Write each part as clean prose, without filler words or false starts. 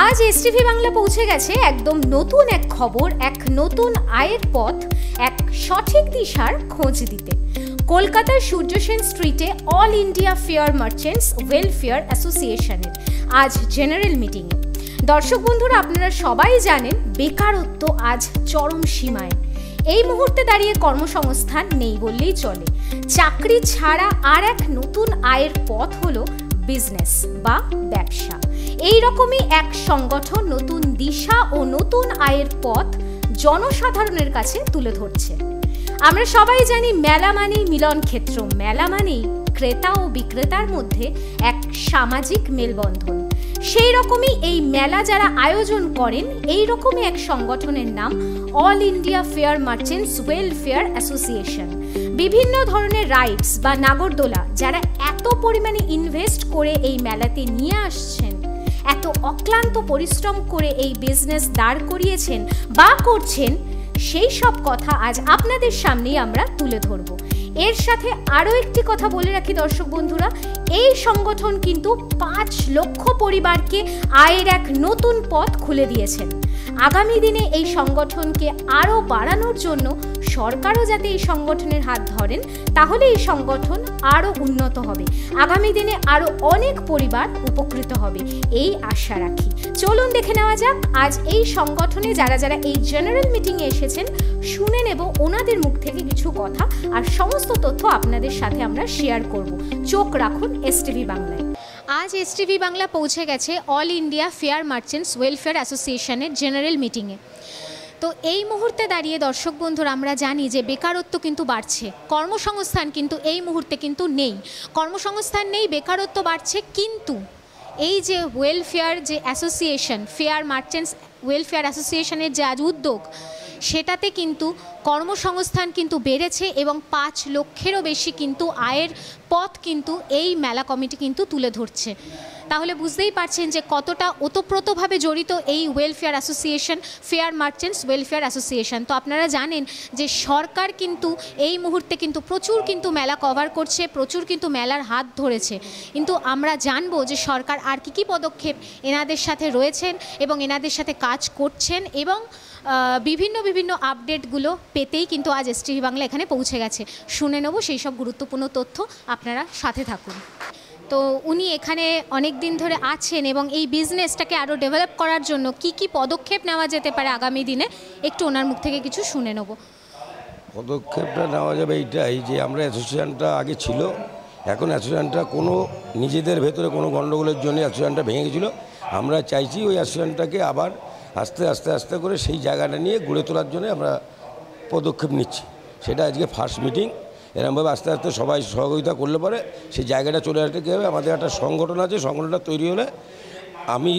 আজ এসটিভি বাংলা পৌঁছে গেছে একদম নতুন এক খবর, এক নতুন আয়ের পথ, এক সঠিক দিশার খোঁজ দিতে। কলকাতার সূর্য সেন স্ট্রিটে all India fair merchants welfare অ্যাসোসিয়েশনের আজ জেনারেল মিটিং। দর্শক বন্ধুরা, আপনারা সবাই জানেন বেকারত্ব আজ চরম সীমায়। এই মুহূর্তে দাঁড়িয়ে কর্মসংস্থান নেই বললেই চলে। চাকরি ছাড়া আর এক নতুন আয়ের পথ হলো বিজনেস বা ব্যবসা। এই রকমই এক সংগঠন নতুন দিশা ও নতুন আয়ের পথ জনসাধারণের কাছে তুলে ধরছে। আমরা সবাই জানি মেলা মানেই মিলন ক্ষেত্র, মেলা মানেই ক্রেতা ও বিক্রেতার মধ্যে এক সামাজিক মেলবন্ধন। সেই রকমই এই মেলা যারা আয়োজন করেন, এই রকমই এক সংগঠনের নাম all India fair merchants welfare association. বিভিন্ন ধরনের রাইডস বা নাগরদোলা যারা এত পরিমাণে ইনভেস্ট করে এই মেলাতে নিয়ে আসছেন, এত অক্লান্ত পরিশ্রম করে এই বিজনেস দাঁড় করিয়েছেন বা করছেন, সেই সব কথা আজ আপনাদের সামনেই আমরা তুলে ধরব। এর সাথে আরও একটি কথা বলে রাখি দর্শক বন্ধুরা, এই সংগঠন কিন্তু 5 লক্ষ পরিবারকে আয়ের এক নতুন পথ খুলে দিয়েছেন। আগামী দিনে এই সংগঠনকে আরও বাড়ানোর জন্য সরকারও যাতে এই সংগঠনের হাত ধরেন, তাহলে এই সংগঠন আরও উন্নত হবে। আগামী দিনে আরও অনেক পরিবার উপকৃত হবে, এই আশা রাখি। চলুন দেখে নেওয়া যাক আজ এই সংগঠনে যারা যারা এই জেনারেল মিটিংয়ে এসেছেন। শুনে নেব ওনাদের মুখ থেকে কিছু কথা, আর সমস্ত তথ্য আপনাদের সাথে আমরা শেয়ার করব। চোখ রাখুন এসটিভি বাংলায়। আজ এসটিভি বাংলা পৌঁছে গেছে all India fair merchants welfare অ্যাসোসিয়েশনের জেনারেল মিটিংয়ে। তো এই মুহূর্তে দাঁড়িয়ে দর্শক বন্ধুরা, আমরা জানি যে বেকারত্ব কিন্তু বাড়ছে, কর্মসংস্থান কিন্তু এই মুহূর্তে কিন্তু নেই। কর্মসংস্থান নেই, বেকারত্ব বাড়ছে, কিন্তু এই যে ওয়েলফেয়ার যে অ্যাসোসিয়েশন, ফেয়ার মার্চেন্টস ওয়েলফেয়ার অ্যাসোসিয়েশনের যে আজ উদ্যোগ, সেটাতে কিন্তু কর্মসংস্থান কিন্তু বেড়েছে এবং 5 লক্ষেরও বেশি কিন্তু আয়ের পথ কিন্তু এই মেলা কমিটি কিন্তু তুলে ধরছে। তাহলে বুঝতেই পারছেন যে কতটা ওতপ্রোতভাবে জড়িত এই welfare association, fair merchants welfare association. তো আপনারা জানেন যে সরকার কিন্তু এই মুহূর্তে কিন্তু প্রচুর কিন্তু মেলা কভার করছে, প্রচুর কিন্তু মেলার হাত ধরেছে। কিন্তু আমরা জানবো যে সরকার আর কী পদক্ষেপ এনাদের সাথে রয়েছেন এবং এনাদের সাথে কাজ করছেন, এবং বিভিন্ন আপডেটগুলো পেতেই কিন্তু আজ এসটিভি বাংলা এখানে পৌঁছে গেছে। শুনে নেব সেই সব গুরুত্বপূর্ণ তথ্য, আপনারা সাথে থাকুন। তো উনি এখানে অনেক দিন ধরে আছেন এবং এই বিজনেসটাকে আরও ডেভেলপ করার জন্য কি পদক্ষেপ নেওয়া যেতে পারে আগামী দিনে, একটু ওনার মুখ থেকে কিছু শুনে নেব। পদক্ষেপটা নেওয়া যাবে এইটাই যে আমরা অ্যাসোসিয়েশনটা আগে ছিল, এখন অ্যাসোসিয়েশনটা কোনো নিজেদের ভেতরে কোনো গণ্ডগোলের জন্য অ্যাসোসিয়েশনটা ভেঙে গেছিলো। আমরা চাইছি ওই অ্যাসোসিয়েশনটাকে আবার আস্তে আস্তে করে সেই জায়গাটা নিয়ে গড়ে তোলার জন্য আমরা পদক্ষেপ নিচ্ছি। সেটা আজকে ফার্স্ট মিটিং। এরকমভাবে আস্তে আস্তে সবাই সহযোগিতা করলে পরে সেই জায়গাটা চলে আসতে কী হবে, আমাদের একটা সংগঠন আছে, সংগঠনটা তৈরি হলে আমি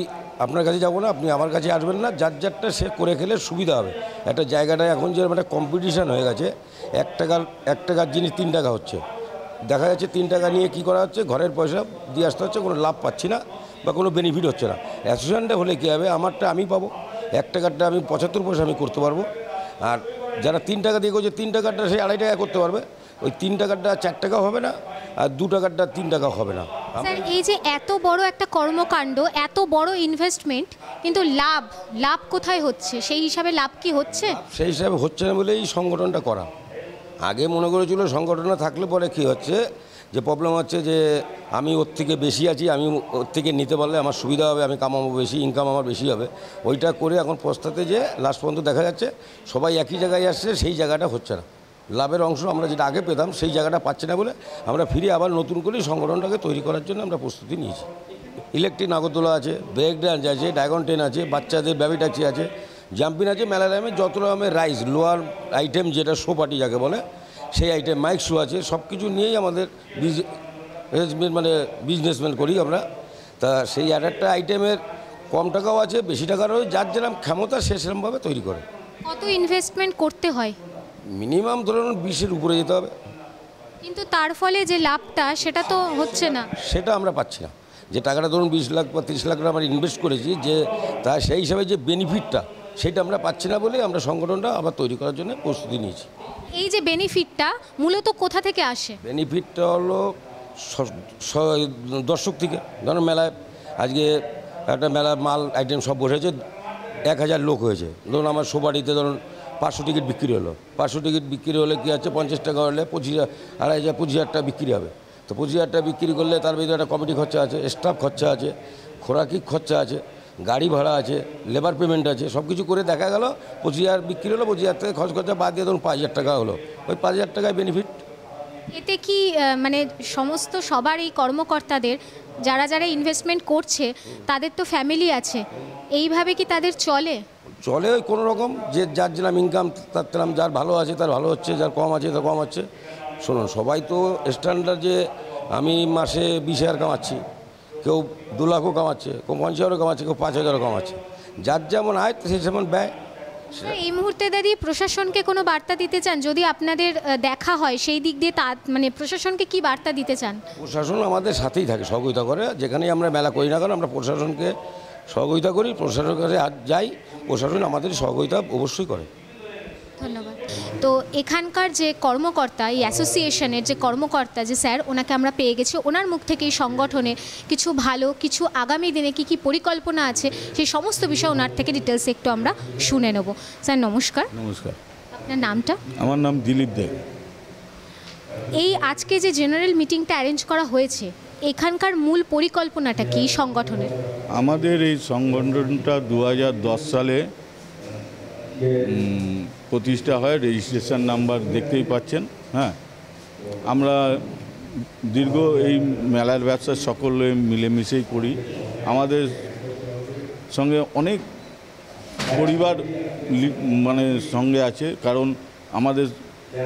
আপনার কাছে যাবো না, আপনি আমার কাছে আসবেন না, যারটা সে করে খেলে সুবিধা হবে। একটা জায়গাটায় এখন যে একটা কম্পিটিশান হয়ে গেছে, 1 টাকার জিনিস 3 টাকা হচ্ছে, দেখা যাচ্ছে 3 টাকা নিয়ে কি করা হচ্ছে, ঘরের পয়সা দিয়ে আসতে হচ্ছে, কোনো লাভ পাচ্ছি না বা কোনো বেনিফিট হচ্ছে না। অ্যাসোসিয়েশনটা হলে কী হবে, আমারটা আমি পাবো, 1 টাকারটা আমি 75 পয়সা আমি করতে পারবো, আর যারা 3 টাকা দিয়ে করছে 3 টাকারটা সে 2.5 টাকা করতে পারবে। ওই 3 টাকারটা 4 টাকাও হবে না, আর 2 টাকারটা 3 টাকাও হবে না। স্যার, এই যে এত বড় একটা কর্মকাণ্ড, এত বড় ইনভেস্টমেন্ট, কিন্তু লাভ কোথায় হচ্ছে? সেই হিসাবে লাভ কি হচ্ছে? সেই হিসাবে হচ্ছে না বলেই সংগঠনটা করা। আগে মনে করেছিল সংগঠনটা থাকলে পরে কী হচ্ছে, যে প্রবলেম হচ্ছে যে আমি ওর থেকে বেশি আছি, আমি ওর থেকে নিতে পারলে আমার সুবিধা হবে, আমি কামাবো বেশি, ইনকাম আমার বেশি হবে। ওইটা করে এখন পস্তাতে যে লাস্ট পর্যন্ত দেখা যাচ্ছে সবাই একই জায়গায় আসছে, সেই জায়গাটা হচ্ছে না। লাভের অংশ আমরা যেটা আগে পেতাম সেই জায়গাটা পাচ্ছি না বলে আমরা ফিরে আবার নতুন করে সংগঠনটাকে তৈরি করার জন্য আমরা প্রস্তুতি নিয়েছি। ইলেকট্রিক নাগরদোলা আছে, ব্রেক ডান্স আছে, ড্রাগন ট্রেন আছে, বাচ্চাদের বেবি ট্যাক্সি আছে, জাম্পিং আছে, মেলা দামে যত রকমের রাইস লোয়ার আইটেম, যেটা শো পার্টি যাকে বলে, সেই আইটেম, মাইক শো আছে, সব কিছু নিয়েই আমাদের বিজনেসম্যান করি আমরা। তা সেই একটা আইটেমের কম টাকাও আছে, বেশি টাকারও, যার যেরকম ক্ষমতা সে সেরকমভাবে তৈরি করে। কত ইনভেস্টমেন্ট করতে হয়? মিনিমাম ধরুন 20-এর উপরে যেতে হবে, কিন্তু তার ফলে যে লাভটা সেটা তো হচ্ছে না। সেটা আমরা পাচ্ছি না। যে টাকাটা ধরুন 20 লাখ বা 30 লাখ টাকা আমরা ইনভেস্ট করেছি, যে তা সেই হিসাবে যে বেনিফিটটা সেটা আমরা পাচ্ছি না বলে আমরা সংগঠনটা আবার তৈরি করার জন্য প্রস্তুতি নিয়েছি। এই যে বেনিফিটটা মূলত কোথা থেকে আসে? বেনিফিটটা হলো দর্শক থেকে। ধরুন মেলায় আজকে একটা মেলা মাল আইটেম সব বসেছে, 1000 লোক হয়েছে। ধরুন আমার সোবাড়িতে ধরুন 500 টিকিট বিক্রি হলো, 500 টিকিট বিক্রি হলে কী আছে, 50 টাকা হলে 25,000 টাকা বিক্রি হবে। তো 25,000 টাকা বিক্রি করলে তার ভিতরে একটা কমিটি খরচা আছে, স্টাফ খরচা আছে, খোরাকি খরচা আছে, গাড়ি ভাড়া আছে, লেবার পেমেন্ট আছে, সব কিছু করে দেখা গেল 25,000 বিক্রি হলো, 25,000 থেকে খরচ খরচা বাদ দিয়ে ধরুন 5,000 টাকা হলো, ওই 5,000 টাকায় বেনিফিট। এতে কি মানে সমস্ত সবার এই কর্মকর্তাদের যারা যারা ইনভেস্টমেন্ট করছে তাদের তো ফ্যামিলি আছে, এইভাবে কি তাদের চলে? ওই কোনো রকম, যে যার যেরকম ইনকাম তার তেরাম, যার ভালো আছে তার ভালো হচ্ছে, যার কম আছে তার কম হচ্ছে। শুনুন, সবাই তো স্ট্যান্ডার্ড যে আমি মাসে 20,000 কামাচ্ছি, কেউ 2 লাখও কামাচ্ছে, কেউ 50,000ও কামাচ্ছে, কেউ 5,000ও কামাচ্ছে, যার যেমন আয় সেই যেমন ব্যয়। এই মুহূর্তে দাঁড়িয়ে প্রশাসনকে কোনো বার্তা দিতে চান? যদি আপনাদের দেখা হয় সেই দিক দিয়ে তা মানে প্রশাসনকে কি বার্তা দিতে চান? প্রশাসন আমাদের সাথেই থাকে, সহযোগিতা করে, যেখানেই আমরা মেলা করি না কেন আমরা প্রশাসনকে সহযোগিতা করি, প্রশাসনের কাছে যাই, প্রশাসন আমাদের সহযোগিতা অবশ্যই করে। ধন্যবাদ। তো এখানকার যে কর্মকর্তা, এই অ্যাসোসিয়েশনের যে কর্মকর্তা যে স্যার, ওনাকে আমরা পেয়ে গেছি, ওনার মুখ থেকে এই সংগঠনে কিছু ভালো, কিছু আগামী দিনে কী কী পরিকল্পনা আছে সেই সমস্ত বিষয় ওনার থেকে ডিটেলস একটু আমরা শুনে নেব। স্যার নমস্কার। নমস্কার। আপনার নামটা? আমার নাম দিলীপ দে। এই আজকে যে জেনারেল মিটিংটা অ্যারেঞ্জ করা হয়েছে, এখানকার মূল পরিকল্পনাটা কি সংগঠনের? আমাদের এই সংগঠনটা 2010 সালে প্রতিষ্ঠা হয়, রেজিস্ট্রেশন নাম্বার দেখতেই পাচ্ছেন। হ্যাঁ, আমরা দীর্ঘ এই মেলার ব্যবসা সকলে মিলেমিশেই করি। আমাদের সঙ্গে অনেক পরিবার মানে সঙ্গে আছে, কারণ আমাদের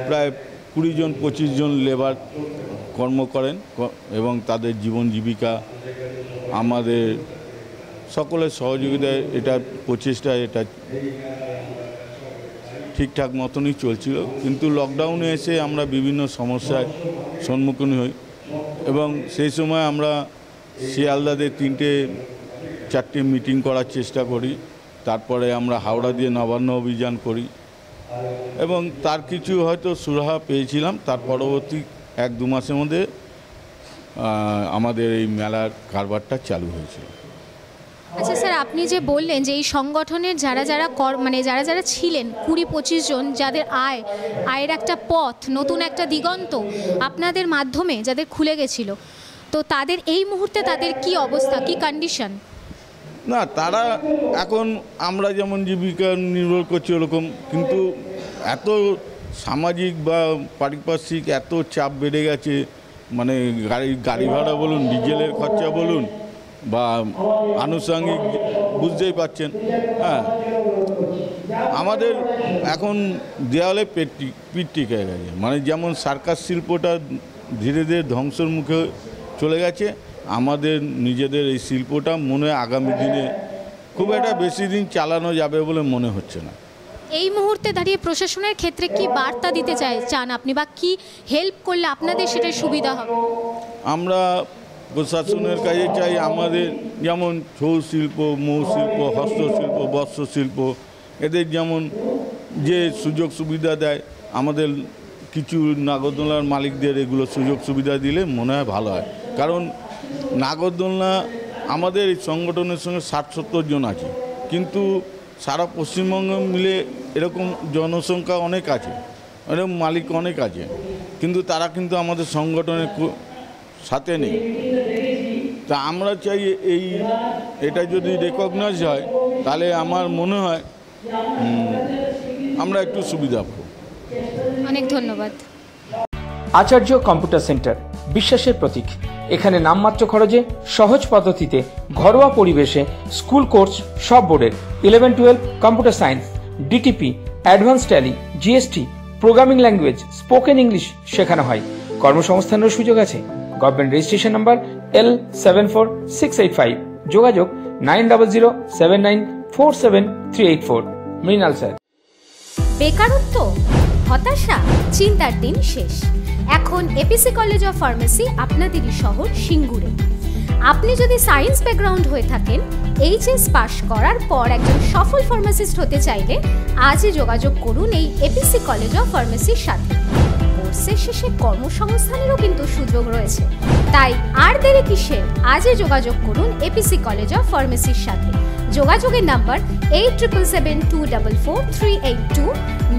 প্রায় 20-25 জন লেবার কর্ম করেন এবং তাদের জীবন জীবিকা আমাদের সকলের সহযোগিতায় এটা প্রচেষ্টায় এটা ঠিকঠাক মতনই চলছিল। কিন্তু লকডাউনে এসে আমরা বিভিন্ন সমস্যার সম্মুখীন হই এবং সেই সময় আমরা শিয়ালদাতে 3-4টে মিটিং করার চেষ্টা করি। তারপরে আমরা হাওড়া দিয়ে নবান্ন অভিযান করি এবং তার কিছু হয়তো সুরাহা পেয়েছিলাম। তার পরবর্তী 1-2 মাসের মধ্যে আমাদের এই মেলার কারবারটা চালু হয়েছিল। আচ্ছা স্যার, আপনি যে বললেন যে এই সংগঠনের যারা যারা মানে যারা যারা ছিলেন 20-25 জন, যাদের আয়ের একটা পথ, নতুন একটা দিগন্ত আপনাদের মাধ্যমে যাদের খুলে গেছিল, তো তাদের এই মুহূর্তে তাদের কি অবস্থা, কি কন্ডিশন? না, তারা এখন আমরা যেমন জীবিকা নির্ভর করছি ওরকম, কিন্তু এত সামাজিক বা পারিপার্শ্বিক এত চাপ বেড়ে গেছে, মানে গাড়ি ভাড়া বলুন, ডিজেলের খরচা বলুন বা আনুষঙ্গিক বুঝতেই পাচ্ছেন। হ্যাঁ, আমাদের এখন দেওয়ালে পিঠ টিকে গেছে, মানে যেমন সার্কাস শিল্পটা ধীরে ধীরে ধ্বংসের মুখে চলে গেছে, আমাদের নিজেদের এই শিল্পটা মনে হয় আগামী দিনে খুব একটা বেশি দিন চালানো যাবে বলে মনে হচ্ছে না। এই মুহূর্তে দাঁড়িয়ে প্রশাসনের ক্ষেত্রে কি বার্তা দিতে চান আপনি, বা কি হেল্প করলে আপনাদের সেটা সুবিধা হবে? আমরা প্রশাসনের কাছে চাই আমাদের যেমন ছৌ শিল্প, মৌ শিল্প, হস্তশিল্প, বস্ত্রশিল্প, এদের যেমন যে সুযোগ সুবিধা দেয়, আমাদের কিছু নাগরদোলনার মালিকদের এগুলো সুযোগ সুবিধা দিলে মনে হয় ভালো হয়। কারণ নাগরদোলনা আমাদের এই সংগঠনের সঙ্গে 60-70 জন আছে, কিন্তু সারা পশ্চিমবঙ্গ মিলে এরকম জনসংখ্যা অনেক আছে, এরকম মালিক অনেক আছে, কিন্তু তারা কিন্তু আমাদের সংগঠনের সাথে নেই। তা আমরা চাই এটা যদি রেকগনাইজ হয় তাহলে আমার মনে হয় আমরা একটু সুবিধা পাবো। অনেক ধন্যবাদ। আচার্য কম্পিউটার সেন্টার, বিশ্বাসের প্রতীক। এখানে নামমাত্র খরচে সহজ পদ্ধতিতে ঘরোয়া পরিবেশে স্কুল কোর্স সব বোর্ডের 11-12 computer science, DTP, advance tally, GST, programming language, spoken English শেখানো হয়। কর্মসংস্থানের সুযোগ আছে। Government registration number L746885। যোগাযোগ 9007947384। মৃণাল স্যার। বেকারত্ব, হতাশা, চিন্তার দিন শেষ। এখন এপিসি কলেজ অফ ফার্মেসি আপনাদেরই শহর সিঙ্গুরে। আপনি যদি সায়েন্স ব্যাকগ্রাউন্ড হয়ে থাকেন, এইচএস পাশ করার পর একজন সফল ফার্মাসিস্ট হতে চাইলে আজই যোগাযোগ করুন এই এপিসি কলেজ অফ ফার্মেসির সাথে। কোর্সের শেষে কর্মসংস্থানেরও কিন্তু সুযোগ রয়েছে। তাই আর দেরি কিসের, আজই যোগাযোগ করুন এপিসি কলেজ অফ ফার্মেসির সাথে। যোগাযোগের নাম্বার 8772444382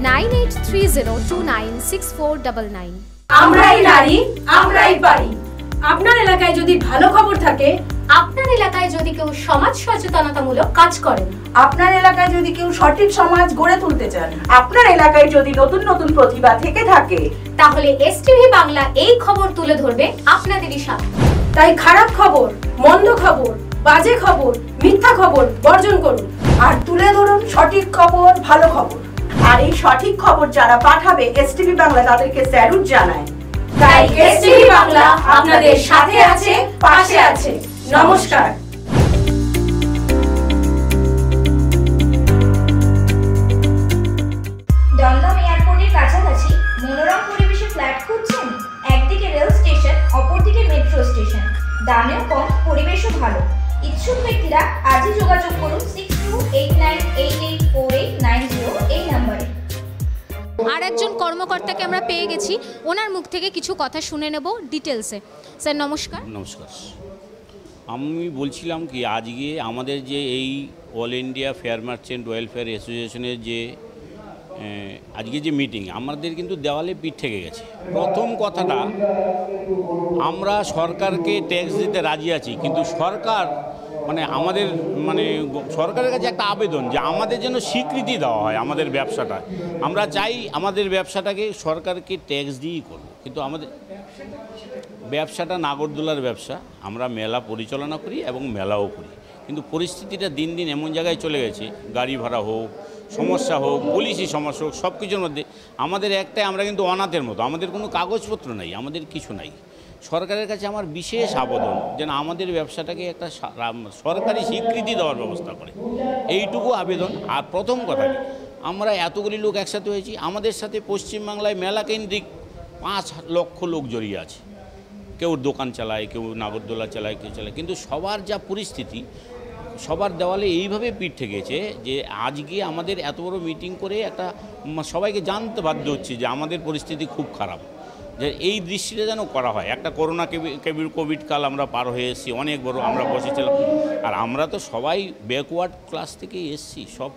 9830296499। আমরাই নারী, আমরাই পারি। আপনার এলাকায় যদি ভালো খবর থাকে, আপনার এলাকায় যদি কেউ সমাজ সচেতনতামূলক কাজ করেন, আপনার এলাকায় যদি কেউ সঠিক সমাজ গড়ে তুলতে চান, আপনার এলাকায় যদি নতুন নতুন প্রতিভা থেকে থাকে, তাহলে এসটিভি বাংলা এই খবর তুলে ধরবে আপনাদেরই সাথে। তাই খারাপ খবর, মন্দ খবর, বাজে খবর, মিথ্যা খবর বর্জন করুন আর তুলে ধরুন সঠিক খবর, ভালো খবর। আর এই সঠিক খবর যারা পাঠাবে এসটিভি বাংলা তাদেরকে স্যালুট জানায়। তাই এসটিভি বাংলা আপনাদের সাথে আছে, পাশে আছে। নমস্কার। দমদম এয়ারপোর্টের কাছাকাছি মনোরম পরিবেশে ফ্ল্যাট খুঁজছেন? একদিকে রেল স্টেশন, অপরদিকে মেট্রো স্টেশন, দামেও কম, পরিবেশও ভালো। ইচ্ছুক ব্যক্তিরা আজই যোগাযোগ করুন 6289884890 এই নম্বরে। আর একজন কর্মকর্তাকে আমরা পেয়ে গেছি, ওনার মুখ থেকে কিছু কথা শুনে নেব ডিটেলসে। স্যার নমস্কার। নমস্কার। আমি বলছিলাম কি, আজকে আমাদের যে এই all India fair merchant welfare অ্যাসোসিয়েশনের যে আজকে যে মিটিং, আমাদের কিন্তু দেওয়ালে পিঠ থেকে গেছে। প্রথম কথাটা, আমরা সরকারকে ট্যাক্স দিতে রাজি আছি, কিন্তু সরকার আমাদের সরকারের কাছে একটা আবেদন যে আমাদের যেন স্বীকৃতি দেওয়া হয় আমাদের ব্যবসাটা। আমরা চাই আমাদের ব্যবসাটাকে সরকারকে ট্যাক্স দিয়েই করব, কিন্তু আমাদের ব্যবসাটা নাগরদোলার ব্যবসা। আমরা মেলা পরিচালনা করি এবং মেলাও করি, কিন্তু পরিস্থিতিটা দিন দিন এমন জায়গায় চলে গেছে, গাড়ি ভাড়া হোক, সমস্যা হোক, পুলিশি সমস্যা হোক, সব কিছুর মধ্যে আমাদের একটাই, আমরা কিন্তু অনাথের মতো, আমাদের কোনো কাগজপত্র নাই, আমাদের কিছু নাই। সরকারের কাছে আমার বিশেষ আবেদন যেন আমাদের ব্যবসাটাকে একটা সরকারি স্বীকৃতি দেওয়ার ব্যবস্থা করে, এইটুকু আবেদন। আর প্রথম কথা, আমরা এতগুলি লোক একসাথে হয়েছি, আমাদের সাথে পশ্চিমবাংলায় মেলা কেন্দ্রিক 5 লক্ষ লোক জড়িয়ে আছে। কেউ দোকান চালায়, কেউ নাগরদোলা চালায়, কেউ চালায়, কিন্তু সবার যা পরিস্থিতি, সবার দেওয়ালে এইভাবে পিঠ ঠেকেছে যে আজকে আমাদের এত বড় মিটিং করে একটা সবাইকে জানতে বাধ্য হচ্ছে যে আমাদের পরিস্থিতি খুব খারাপ, যে এই দৃষ্টিটা যেন করা হয়। একটা করোনা কোভিড কাল আমরা পার হয়ে এসেছি, অনেক বড় আমরা বসেছিলাম, আর আমরা তো সবাই ব্যাকওয়ার্ড ক্লাস থেকে এসেছি, সব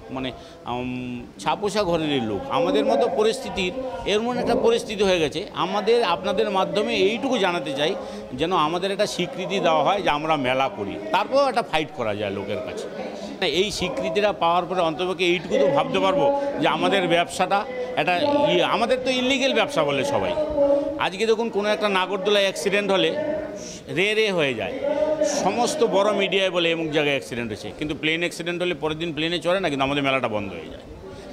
ছাপোষা ঘরের লোক। আমাদের মতো পরিস্থিতির এমন একটা পরিস্থিতি হয়ে গেছে, আমাদের আপনাদের মাধ্যমে এইটুকু জানাতে চাই যেন আমাদের একটা স্বীকৃতি দেওয়া হয় যে আমরা মেলা করি, তারপর একটা ফাইট করা যায় লোকের কাছে। এই স্বীকৃতিটা পাওয়ার পরে অন্তপক্ষে এইটুকু তো ভাবতে পারবো যে আমাদের ব্যবসাটা একটা আমাদের তো ইলিগেল ব্যবসা বলে সবাই। আজকে দেখুন, কোনো একটা নাগরদোলায় অ্যাক্সিডেন্ট হলে রে হয়ে যায়, সমস্ত বড় মিডিয়ায় বলে এমুক জায়গায় অ্যাক্সিডেন্ট হয়েছে, কিন্তু প্লেন অ্যাক্সিডেন্ট হলে পরের দিন প্লেনে চড়ে না, কিন্তু আমাদের মেলাটা বন্ধ হয়ে যায়।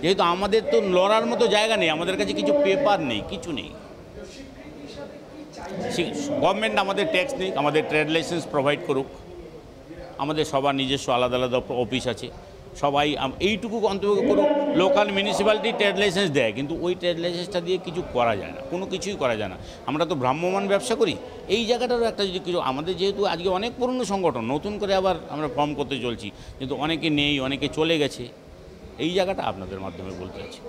যেহেতু আমাদের তো লড়ার মতো জায়গা নেই, আমাদের কাছে কিছু পেপার নেই, কিছু নেই। গভর্নমেন্ট আমাদের ট্যাক্স নেই, আমাদের ট্রেড লাইসেন্স প্রোভাইড করুক। আমাদের সবার নিজস্ব আলাদা আলাদা অফিস আছে, সবাই এইটুকু অন্তর্ভুক্ত করুক। লোকাল মিউনিসিপ্যালিটি ট্রেড লাইসেন্স দেয়, কিন্তু ওই ট্রেড লাইসেন্সটা দিয়ে কিছু করা যায় না, কোনো কিছুই করা যায় না। আমরা তো ভ্রাম্যমান ব্যবসা করি, এই জায়গাটারও একটা যদি কিছু, আমাদের যেহেতু আজকে অনেক পুরনো সংগঠন, নতুন করে আবার আমরা ফর্ম করতে চলছি, কিন্তু অনেকে নেই, অনেকে চলে গেছে, এই জায়গাটা আপনাদের মাধ্যমে বলতে চাইছি।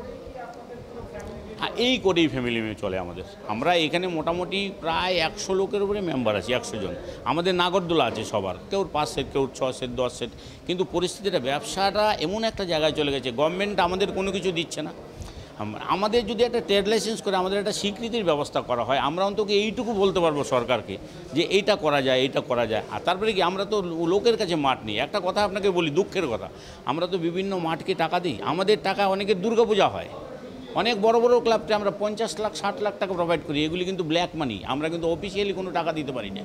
এই করেই ফ্যামিলি চলে আমাদের। আমরা এখানে মোটামুটি প্রায় 100 লোকের উপরে মেম্বার আছি, 100 জন। আমাদের নাগরদোলা আছে সবার, কেউ 5 সেট, কেউ 6 সেট, 10 সেট, কিন্তু পরিস্থিতিটা ব্যবসাটা এমন একটা জায়গায় চলে গেছে, গভর্নমেন্ট আমাদের কোনো কিছু দিচ্ছে না। আমাদের যদি একটা ট্রেড লাইসেন্স করে আমাদের একটা স্বীকৃতির ব্যবস্থা করা হয়, আমরা অন্তত এইটুকু বলতে পারবো সরকারকে যে এইটা করা যায়, এইটা করা যায়। আর তারপরে কি, আমরা তো লোকের কাছে মাঠ নেই। একটা কথা আপনাকে বলি, দুঃখের কথা, আমরা তো বিভিন্ন মাঠকে টাকা দিই, আমাদের টাকা অনেকের দুর্গাপূজা হয়, অনেক বড় বড় ক্লাবকে আমরা 50 লাখ 60 লাখ টাকা প্রোভাইড করি, এগুলি কিন্তু ব্ল্যাক মানি, আমরা কিন্তু অফিসিয়ালি কোনো টাকা দিতে পারি না।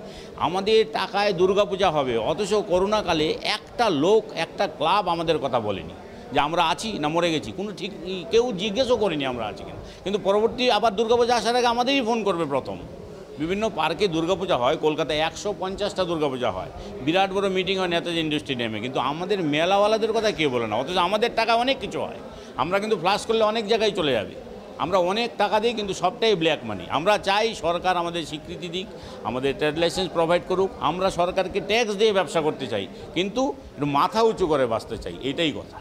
আমাদের টাকায় দুর্গাপূজা হবে, অথচ করোনাকালে একটা লোক, একটা ক্লাব আমাদের কথা বলেনি যে আমরা আছি না মরে গেছি, কোনো ঠিক কেউ জিজ্ঞেসও করিনি আমরা আছি কিনা। কিন্তু পরবর্তী আবার দুর্গাপূজা আসার আগে আমাদেরই ফোন করবে প্রথম। বিভিন্ন পার্কে দুর্গাপূজা হয়, কলকাতায় 150টা দুর্গাপূজা হয়, বিরাট বড় মিটিং হয় নেতাজি ইন্ডাস্ট্রি নেমে, কিন্তু আমাদের মেলাওয়ালাদের কথা কে বলে না, অথচ আমাদের টাকা অনেক কিছু হয়। আমরা কিন্তু ফ্লাশ করলে অনেক জায়গায় চলে যাবে, আমরা অনেক টাকা দিই, কিন্তু সবটাই ব্ল্যাক মানি। আমরা চাই সরকার আমাদের স্বীকৃতি দিক, আমাদের ট্রেড লাইসেন্স প্রোভাইড করুক, আমরা সরকারকে ট্যাক্স দিয়ে ব্যবসা করতে চাই, কিন্তু একটু মাথা উঁচু করে বাঁচতে চাই, এটাই কথা।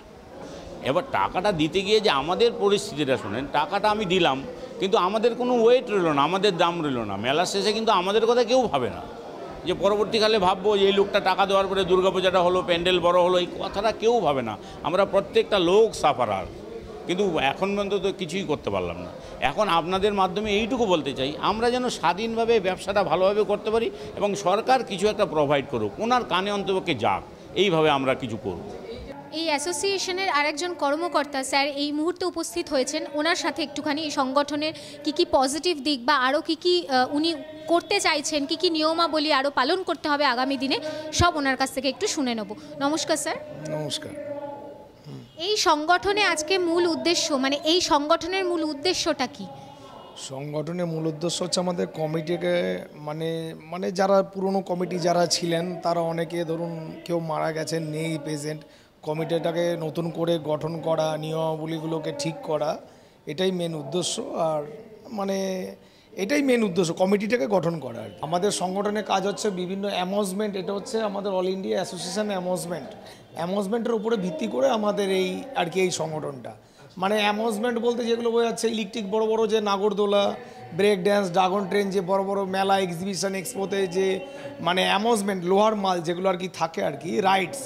এবার টাকাটা দিতে গিয়ে যে আমাদের পরিস্থিতিটা শোনেন, টাকাটা আমি দিলাম, কিন্তু আমাদের কোনো ওয়েট রইল না, আমাদের দাম রইল না। মেলার শেষে কিন্তু আমাদের কথা কেউ ভাবে না, যে পরবর্তীকালে ভাববো যে এই লোকটা টাকা দেওয়ার পরে দুর্গাপূজাটা হলো, প্যান্ডেল বড় হলো, এই কথাটা কেউ ভাবে না। আমরা প্রত্যেকটা লোক সাফারার, কিন্তু এখন পর্যন্ত তো কিছুই করতে পারলাম না। এখন আপনাদের মাধ্যমে এইটুকু বলতে চাই, আমরা যেন স্বাধীনভাবে ব্যবসাটা ভালোভাবে করতে পারি এবং সরকার কিছু একটা প্রোভাইড করুক, ওনার কানে অন্তপক্ষে যাক, এইভাবে আমরা কিছু করব। এই অ্যাসোসিয়েশনের আরেকজন কর্মকর্তা স্যার এই মুহূর্তে উপস্থিত হয়েছেন, ওনার সাথে একটুখানি এই সংগঠনের কি পজিটিভ দিক বা আরও কি উনি করতে চাইছেন, কি নিয়মাবলী আরও পালন করতে হবে আগামী দিনে, সব ওনার কাছ থেকে একটু শুনে নেব। নমস্কার স্যার। নমস্কার। এই সংগঠনে আজকে মূল উদ্দেশ্য, মানে এই সংগঠনের মূল উদ্দেশ্যটা কি? সংগঠনের মূল উদ্দেশ্য হচ্ছে আমাদের কমিটিকে মানে যারা পুরনো কমিটি যারা ছিলেন তারা অনেকে ধরুন কেউ মারা গেছেন, নেই প্রেজেন্ট, কমিটিটাকে নতুন করে গঠন করা, নিয়মাবলীগুলোকে ঠিক করা, এটাই মেন উদ্দেশ্য। আর এটাই মেন উদ্দেশ্য, কমিটিটাকে গঠন করা। আমাদের সংগঠনের কাজ হচ্ছে বিভিন্ন অ্যামেজমেন্ট, এটা হচ্ছে আমাদের অল ইন্ডিয়া অ্যাসোসিয়েশন অ্যামেজমেন্টের উপরে ভিত্তি করে আমাদের এই এই সংগঠনটা। অ্যামেজমেন্ট বলতে যেগুলো বোঝাচ্ছে ইলেকট্রিক বড় বড় যে নাগরদোলা, ব্রেক ড্যান্স, ড্রাগন ট্রেন, যে বড় বড় মেলা, এক্সিবিশন, এক্সপোতে যে অ্যামেজমেন্ট, লোহার মাল যেগুলো থাকে রাইডস,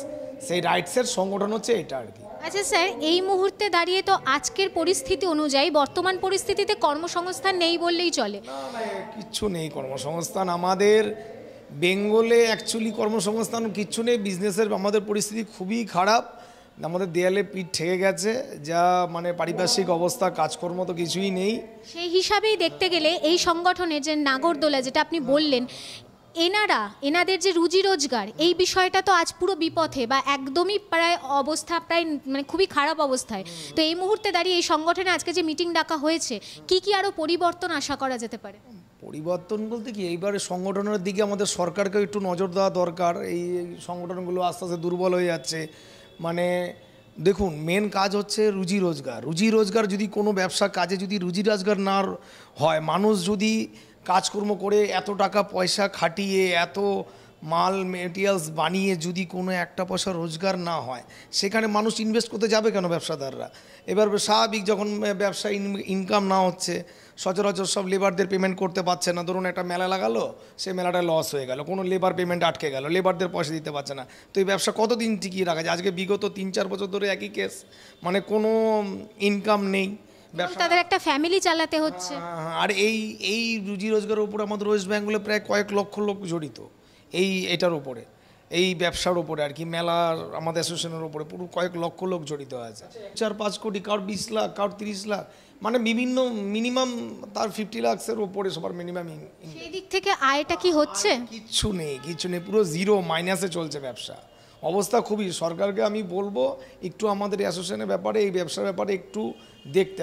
সেই রাইডসের সংগঠন হচ্ছে এটা আচ্ছা স্যার, এই মুহূর্তে দাঁড়িয়ে তো আজকের পরিস্থিতি অনুযায়ী বর্তমান পরিস্থিতিতে কর্মসংস্থান নেই বললেই চলে। কিচ্ছু নেই কর্মসংস্থান আমাদের বেঙ্গলে, অ্যাকচুয়ালি কর্মসংস্থান কিচ্ছু নেই। বিজনেসের আমাদের পরিস্থিতি খুবই খারাপ, আমাদের দেয়ালে পিঠ ঠেকে গেছে, যা পারিপার্শ্বিক অবস্থা, কাজকর্ম তো কিছুই নেই। সেই হিসাবেই দেখতে গেলে এই সংগঠনের যে নাগরদোলা, যেটা আপনি বললেন, এনাদের যে রুজি রোজগার, এই বিষয়টা তো আজ পুরো বিপথে বা একদমই প্রায় অবস্থা প্রায় খুবই খারাপ অবস্থায়। তো এই মুহূর্তে দাঁড়িয়ে এই সংগঠনে আজকে যে মিটিং ডাকা হয়েছে, কি আরও পরিবর্তন আশা করা যেতে পারে? পরিবর্তন বলতে কি, এইবারে সংগঠনের দিকে আমাদের সরকারকেও একটু নজর দেওয়া দরকার। এই সংগঠনগুলো আস্তে আস্তে দুর্বল হয়ে যাচ্ছে। দেখুন, মেন কাজ হচ্ছে রুজি রোজগার। যদি কোনো ব্যবসা কাজে যদি রুজি রোজগার না হয়, মানুষ যদি কাজকর্ম করে এত টাকা পয়সা খাটিয়ে এত মাল মেটেরিয়ালস বানিয়ে যদি কোনো একটা পয়সা রোজগার না হয়, সেখানে মানুষ ইনভেস্ট করতে যাবে কেন ব্যবসাদাররা? এবার স্বাভাবিক যখন ব্যবসা ইনকাম না হচ্ছে, সচরাচর সব লেবারদের পেমেন্ট করতে পারছে না। ধরুন একটা মেলা লাগালো, সেই মেলাটা লস হয়ে গেল, কোনো লেবার পেমেন্ট আটকে গেল, লেবারদের পয়সা দিতে পারছে না। তো এই ব্যবসা কতদিন টিকিয়ে রাখা যায়? আজকে বিগত 3-4 বছর ধরে একই কেস, কোনো ইনকাম নেই, তাদের একটা ফ্যামিলি চালাতে হচ্ছে। আর এই রুজি রোজগারের উপরে আমাদের ওয়েস্ট বেঙ্গলে প্রায় কয়েক লক্ষ লোক জড়িত, এটার উপরে, এই ব্যবসার উপরে মেলার আমাদের অ্যাসোসিয়েশনের উপরে পুরো কয়েক লক্ষ লোক জড়িত আছে। 4-5 কোটি, কারোর 20 লাখ, কারোর 30 লাখ, বিভিন্ন মিনিমাম তার 50 লাখের উপরে সবার মিনিমাম। সেই দিক থেকে আয়টা কি হচ্ছে? কিচ্ছু নেই, পুরো জিরো, মাইনাসে চলছে ব্যবসা। অবস্থা খুবই, সরকারকে আমি বলবো একটু আমাদের অ্যাসোসিয়েশনের ব্যাপারে, এই ব্যবসার ব্যাপারে একটু দেখতে।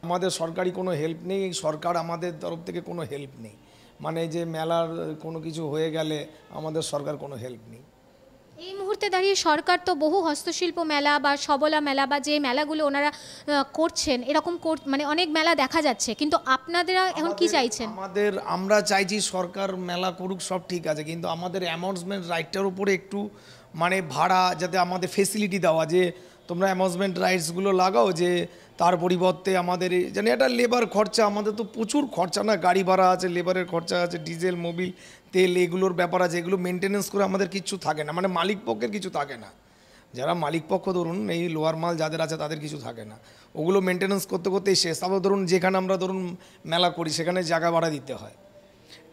আমাদের সরকারি কোনো হেল্প নেই, সরকার আমাদের তরফ থেকে কোনো হেল্প নেই। যে মেলার কোনো কিছু হয়ে গেলে আমাদের সরকার কোনো হেল্প নেই। এই মুহূর্তে দাঁড়িয়ে সরকার তো বহু হস্তশিল্প মেলা বা সবলা মেলা বা যে মেলাগুলো ওনারা করছেন, এরকম অনেক মেলা দেখা যাচ্ছে, কিন্তু আপনারা এখন কি চাইছেন? আমরা চাইছি সরকার মেলা করুক, সব ঠিক আছে, কিন্তু আমাদের অ্যামাউন্টমেন্ট রাইটটার উপরে একটু ভাড়া যাতে আমাদের ফেসিলিটি দেওয়া, যে তোমরা অ্যামাউন্টমেন্ট রাইটসগুলো লাগাও, যে তার পরিবর্তে আমাদের একটা লেবার খরচা, আমাদের তো প্রচুর খরচা না, গাড়ি ভাড়া আছে, লেবারের খরচা আছে, ডিজেল, মোবিল, তেল, এগুলোর ব্যাপার আছে, এগুলো মেনটেনেন্স করে আমাদের কিচ্ছু থাকে না, মালিক পক্ষের কিছু থাকে না। যারা মালিক পক্ষ ধরুন এই লোয়ার মাল যাদের আছে তাদের কিছু থাকে না, ওগুলো মেনটেনেন্স করতে করতেই শেষ। তারপর ধরুন যেখানে আমরা মেলা করি সেখানে জায়গা ভাড়া দিতে হয়,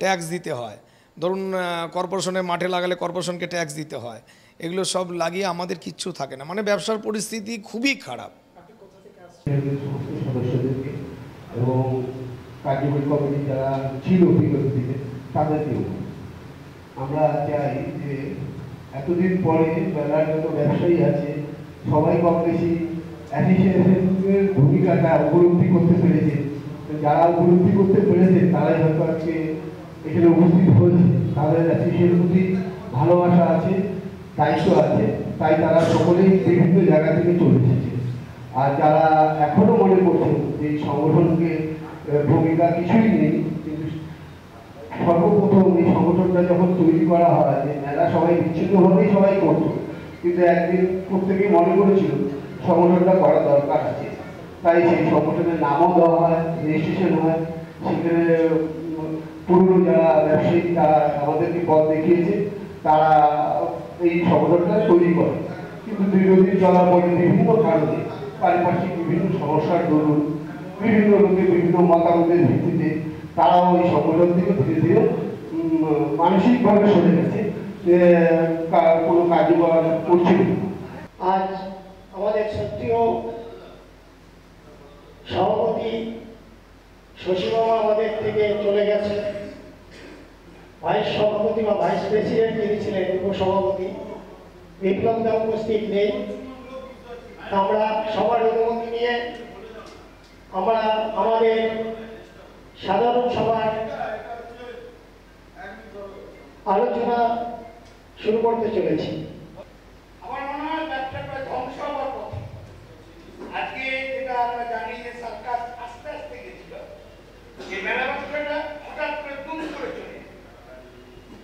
ট্যাক্স দিতে হয়, ধরুন কর্পোরেশনের মাঠে লাগালে কর্পোরেশনকে ট্যাক্স দিতে হয়, এগুলো সব লাগিয়ে আমাদের কিচ্ছু থাকে না, ব্যবসার পরিস্থিতি খুবই খারাপ। সদস্যদেরকে এবং কার্যকরী কমিটি যারা ছিল বিগত দিনে তাদেরকেও আমরা চাই যে এতদিন পরে মেলার যত ব্যবসায়ী আছে সবাই কম বেশি অ্যাসোসিয়েশনের ভূমিকাটা উপলব্ধি করতে পেরেছে। যারা উপলব্ধি করতে পেরেছে তারাই হয়তো আজকে এখানে উপস্থিত হয়েছে, তাদের অ্যাসোসিয়েশনের প্রতি ভালোবাসা আছে, দায়িত্ব আছে, তাই তারা সকলেই বিভিন্ন জায়গা থেকে চলে এসেছে। আর যারা এখনো মনে করছেন যে এই সংগঠনকে ভূমিকা কিছুই নেই, কিন্তু সর্বপ্রথম এই সংগঠনটা যখন তৈরি করা হয়, যে মেলা সবাই বিচ্ছিন্নভাবেই সবাই করতো, কিন্তু একদিন প্রত্যেকেই মনে করেছিল সংগঠনটা করা দরকার আছে। তাই সেই সংগঠনের নামও দেওয়া হয়, রেজিস্ট্রেশন হয়। সেখানে পুরনো যারা ব্যবসায়ী তারা আমাদেরকে পথ দেখিয়েছে, তারা এই সংগঠনটা তৈরি করে। কিন্তু দীর্ঘদিন চলার পরে বিভিন্ন কারণে পারিপার্শ্বিক বিভিন্ন সমস্যার দরুন বিভিন্ন লোকের বিভিন্ন মতামতের ভিত্তিতে তারাও এই সংগঠন থেকে ধীরে ধীরে মানসিকভাবে সরে গেছে, কোনো কার্যকলাপ করছে না। আজ আমাদের সত্যিও সভাপতি শশীমামা আমাদের থেকে চলে গেছে। ভাইস সভাপতি বা ভাইস প্রেসিডেন্ট যিনি ছিলেন, উপসভাপতি বিপ্লব দা উপস্থিত নেই। আমরা সবার অনুমতি নিয়ে আমরা আমাদের সাধারণ সভার আলোচনা শুরু করতে চলেছি। আমার মনে হয় ব্যবসাটা ধ্বংস হওয়ার পথে। আজকে যেটা আমরা জানি যে সরকার আস্তে আস্তে গেছিল, যে মেলা ব্যবসাটা হঠাৎ করে দুম করে চলে,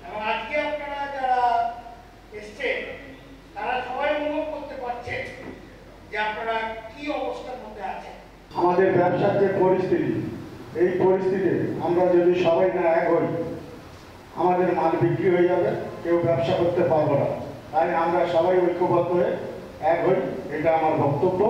এবং আজকে আপনারা যারা এসছেন তারা সবাই অনুভব করতে পারছেন যে আপনারা কি অবস্থার মধ্যে আছেন। আমাদের ব্যবসার যে পরিস্থিতি, এই পরিস্থিতিতে আমরা যদি সবাই না এক হই, আমাদের মাল বিক্রি হয়ে যাবে, কেউ ব্যবসা করতে পারবো না। তাই আমরা সবাই ঐক্যবদ্ধ হয়ে এক হই, এটা আমার বক্তব্য।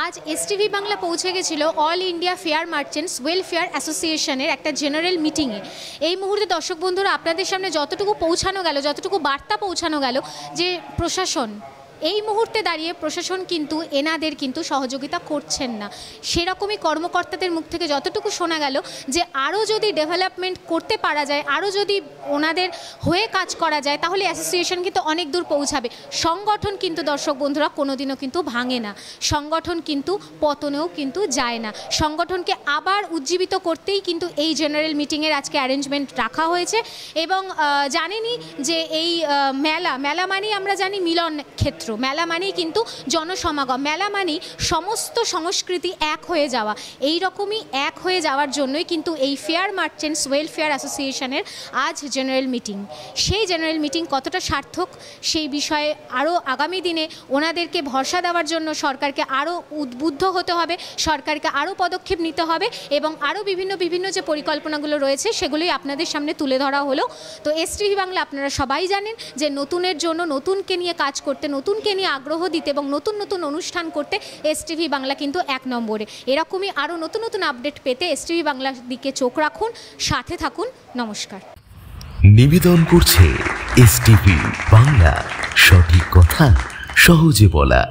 আজ এসটিভি বাংলা পৌঁছে গেছিল all India fair merchants welfare অ্যাসোসিয়েশনের একটা জেনারেল মিটিংয়ে। এই মুহূর্তে দর্শক বন্ধুরা, আপনাদের সামনে যতটুকু পৌঁছানো গেল, যতটুকু বার্তা পৌঁছানো গেল, যে প্রশাসন এই মুহূর্তে দাঁড়িয়ে প্রশাসন কিন্তু এনাদের কিন্তু সহযোগিতা করছেন না। সেরকমই কর্মকর্তাদের মুখ থেকে যতটুকু শোনা গেল যে আরও যদি ডেভেলপমেন্ট করতে পারা যায়, আরও যদি ওনাদের হয়ে কাজ করা যায়, তাহলে অ্যাসোসিয়েশন কিন্তু অনেক দূর পৌঁছাবে। সংগঠন কিন্তু দর্শক বন্ধুরা কোনোদিনও কিন্তু ভাঙে না, সংগঠন কিন্তু পতনেও কিন্তু যায় না। সংগঠনকে আবার উজ্জীবিত করতেই কিন্তু এই জেনারেল মিটিংয়ের আজকে অ্যারেঞ্জমেন্ট রাখা হয়েছে। এবং জানেনই যে এই মেলা মানেই আমরা জানি মিলন ক্ষেত্র, মেলা মানেই কিন্তু জনসমাগম, মেলা মানেই সমস্ত সংস্কৃতি এক হয়ে যাওয়া। এই রকমই এক হয়ে যাওয়ার জন্যই কিন্তু এই ফেয়ার মার্চেন্টস ওয়েলফেয়ার অ্যাসোসিয়েশনের আজ জেনারেল মিটিং। সেই জেনারেল মিটিং কতটা সার্থক সেই বিষয়ে আরও আগামী দিনে ওনাদেরকে ভরসা দেওয়ার জন্য সরকারকে আরও উদ্বুদ্ধ হতে হবে, সরকারকে আরও পদক্ষেপ নিতে হবে, এবং আরও বিভিন্ন যে পরিকল্পনাগুলো রয়েছে সেগুলোই আপনাদের সামনে তুলে ধরা হলো। তো এসটিভি বাংলা আপনারা সবাই জানেন যে নতুনের জন্য, নতুনকে নিয়ে কাজ করতে, নতুনকে নিয়ে আগ্রহ দিতে এবং নতুন অনুষ্ঠান করতে এসটিভি বাংলা কিন্তু 1 নম্বরে। এরকমই আরও নতুন আপডেট পেতে এসটিভি বাংলার দিকে চোখ রাখুন, সাথে থাকুন। নমস্কার। নিবেদন করছে এসটিভি বাংলা, সঠিক কথা সহজে বলা।